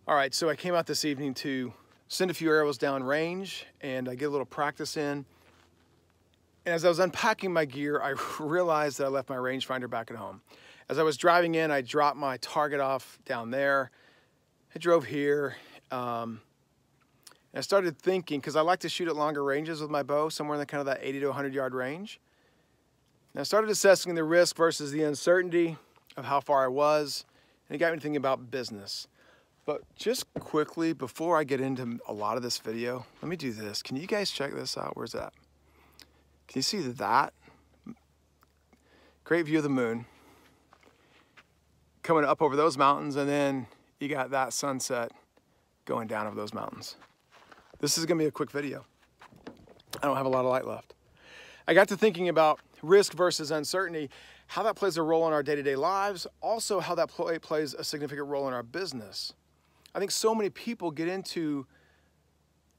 All right, so I came out this evening to send a few arrows down range and I get a little practice in. And as I was unpacking my gear, I realized that I left my rangefinder back at home. As I was driving in, I dropped my target off down there. I drove here. And I started thinking, because I like to shoot at longer ranges with my bow, somewhere in the kind of that 80 to 100 yard range. And I started assessing the risk versus the uncertainty of how far I was. And it got me thinking about business. But just quickly, before I get into a lot of this video, let me do this. Can you guys check this out? Where's that? Can you see that? Great view of the moon. Coming up over those mountains, and then you got that sunset going down over those mountains. This is gonna be a quick video. I don't have a lot of light left. I got to thinking about risk versus uncertainty, how that plays a role in our day-to-day lives, also how that plays a significant role in our business. I think so many people get into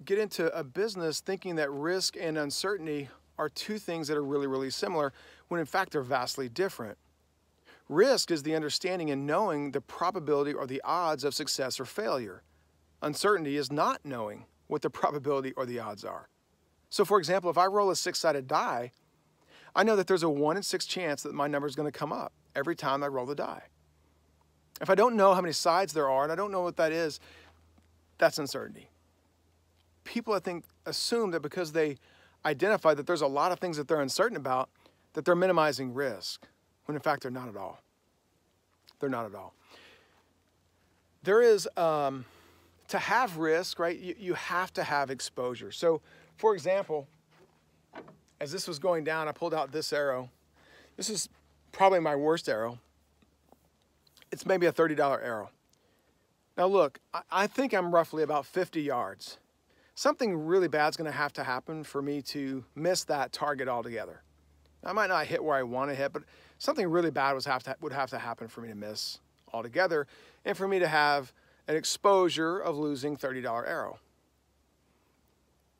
a business thinking that risk and uncertainty are two things that are really, really similar, when in fact they're vastly different. Risk is the understanding and knowing the probability or the odds of success or failure. Uncertainty is not knowing what the probability or the odds are. So for example, if I roll a 6-sided die, I know that there's a 1 in 6 chance that my number is going to come up every time I roll the die. If I don't know how many sides there are and I don't know what that is, that's uncertainty. People, I think, assume that because they identify that there's a lot of things that they're uncertain about, that they're minimizing risk, when in fact they're not at all. They're not at all. There is, to have risk, right, you have to have exposure. So, for example, as this was going down, I pulled out this arrow. This is probably my worst arrow. It's maybe a $30 arrow. Now look, I think I'm roughly about 50 yards. Something really bad is going to happen for me to miss that target altogether. I might not hit where I want to hit, but something really bad would have to happen for me to miss altogether, and for me to have an exposure of losing $30 arrow.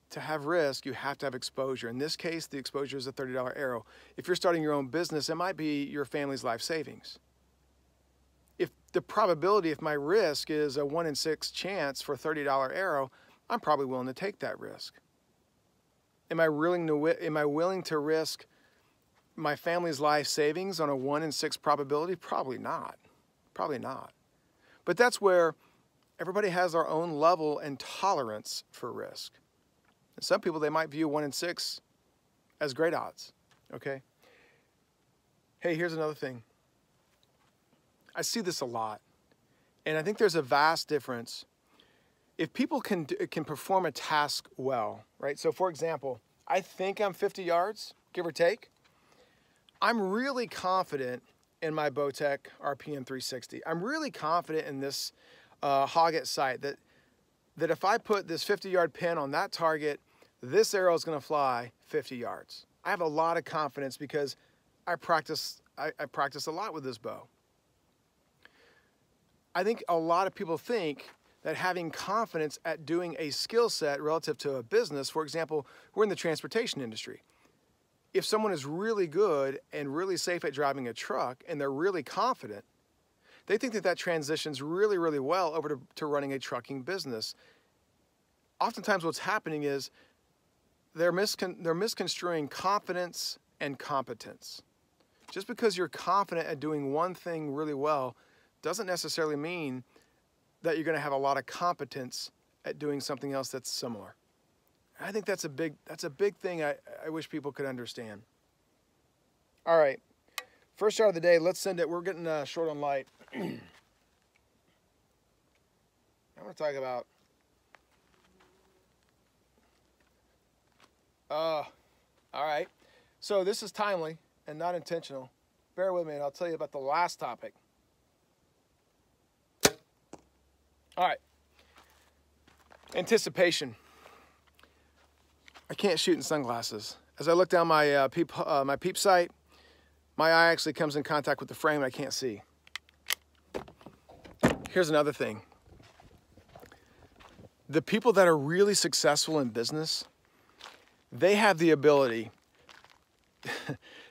To have risk, you have to have exposure. In this case, the exposure is a $30 arrow. If you're starting your own business, it might be your family's life savings. If the probability, if my risk is a 1 in 6 chance for a $30 arrow, I'm probably willing to take that risk. Am I willing to risk my family's life savings on a 1 in 6 probability? Probably not. Probably not. But that's where everybody has their own level and tolerance for risk. And some people, they might view 1 in 6 as great odds, okay? Hey, here's another thing. I see this a lot, and I think there's a vast difference. If people can perform a task well, right? So for example, I think I'm 50 yards, give or take. I'm really confident in my Bowtech RPM 360. I'm really confident in this Hoggett sight that if I put this 50-yard pin on that target, this arrow is going to fly 50 yards. I have a lot of confidence because I practice a lot with this bow. I think a lot of people think that having confidence at doing a skill set relative to a business, for example, we're in the transportation industry. If someone is really good and really safe at driving a truck and they're really confident, they think that transitions really, really well over to running a trucking business. Oftentimes what's happening is they're misconstruing confidence and competence. Just because you're confident at doing one thing really well doesn't necessarily mean that you're going to have a lot of competence at doing something else that's similar. I think that's a big thing I wish people could understand. All right, first shot of the day, let's send it. We're getting short on light. I want to talk about all right. So this is timely and not intentional. Bear with me and I'll tell you about the last topic. All right. Anticipation. I can't shoot in sunglasses. As I look down my peep sight, my eye actually comes in contact with the frame and I can't see. Here's another thing. The people that are really successful in business, they have the ability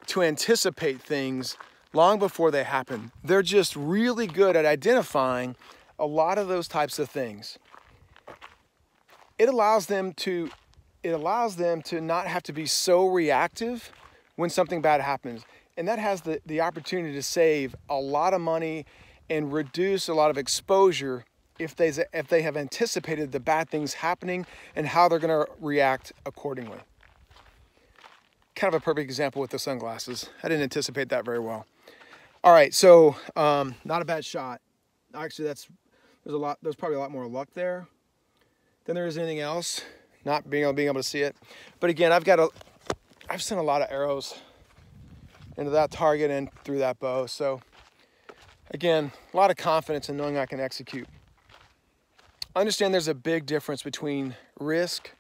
to anticipate things long before they happen. They're just really good at identifying a lot of those types of things. It allows them to not have to be so reactive when something bad happens. And that has the opportunity to save a lot of money and reduce a lot of exposure if they have anticipated the bad things happening and how they're going to react accordingly. Kind of a perfect example with the sunglasses. I didn't anticipate that very well. All right, so not a bad shot. Actually, there's probably a lot more luck there than there is anything else, not being able to see it. But again, I've sent a lot of arrows into that target and through that bow. So again, a lot of confidence in knowing I can execute. Understand there's a big difference between risk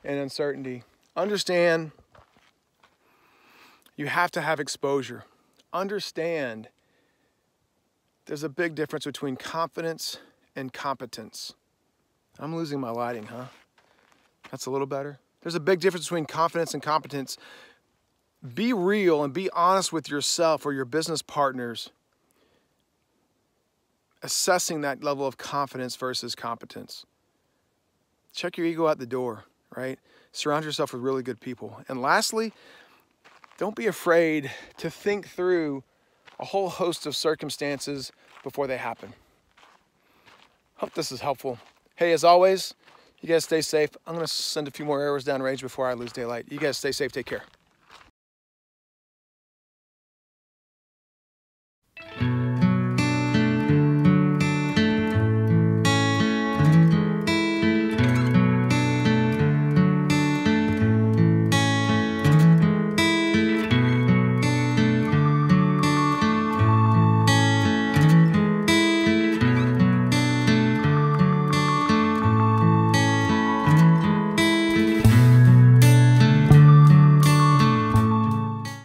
and uncertainty. Understand you have to have exposure. Understand there's a big difference between confidence and competence. I'm losing my lighting, huh? That's a little better. There's a big difference between confidence and competence. Be real and be honest with yourself or your business partners, assessing that level of confidence versus competence. Check your ego at the door, right? Surround yourself with really good people. And lastly, don't be afraid to think through a whole host of circumstances before they happen. Hope this is helpful. Hey, as always, you guys stay safe. I'm going to send a few more arrows downrange before I lose daylight. You guys stay safe. Take care.